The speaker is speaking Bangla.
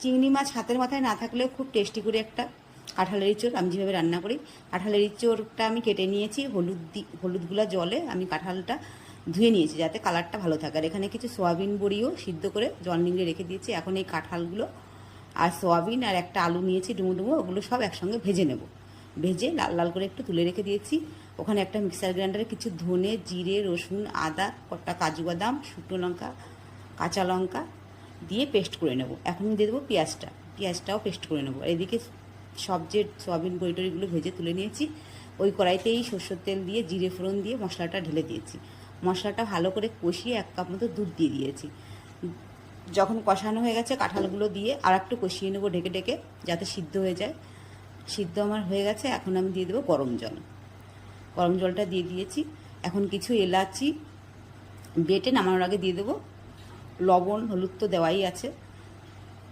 চিংড়ি মাছ হাতের মাথায় না থাকলেও খুব টেস্টি করে একটা কাঁঠালের ইঁচড় আমি যেভাবে রান্না করি, কাঁঠালের ইঁচড়টা আমি কেটে নিয়েছি, হলুদগুলা জলে আমি কাঁঠালটা ধুয়ে নিয়েছি যাতে কালারটা ভালো থাকে। আর এখানে কিছু সয়াবিন বড়িও সিদ্ধ করে জল নিংড়ে রেখে দিয়েছি। এখন এই কাঁঠালগুলো আর সয়াবিন আর একটা আলু নিয়েছি ডুমো ডুমো, ওগুলো সব একসঙ্গে ভেজে নেব। ভেজে লাল লাল করে একটু তুলে রেখে দিয়েছি। ওখানে একটা মিক্সার গ্রাইন্ডারে কিছু ধনে, জিরে, রসুন, আদা, কটা কাজু বাদাম, শুকনো লঙ্কা, কাঁচা লঙ্কা দিয়ে পেস্ট করে নেব। এখন দিয়ে দেবো পেঁয়াজটাও পেস্ট করে নেব। এদিকে সব যে সয়াবিন বড়িটরিগুলো ভেজে তুলে নিয়েছি, ওই কড়াইতেই সরষের তেল দিয়ে জিরে ফোড়ন দিয়ে মশলাটা ঢেলে দিয়েছি। মশলাটা ভালো করে কষিয়ে 1 কাপ মতো দুধ দিয়ে দিয়েছি। যখন কষানো হয়ে গেছে কাঁঠালগুলো দিয়ে আর একটু কষিয়ে নেবো ঢেকে ঢেকে, যাতে সিদ্ধ হয়ে যায়। সিদ্ধ আমার হয়ে গেছে, এখন আমি দিয়ে দেবো গরম জল। গরম জলটা দিয়ে দিয়েছি। এখন কিছু এলাচি বেটে নামানোর আগে দিয়ে দেবো। লবণ হলুদ তো দেওয়াই আছে,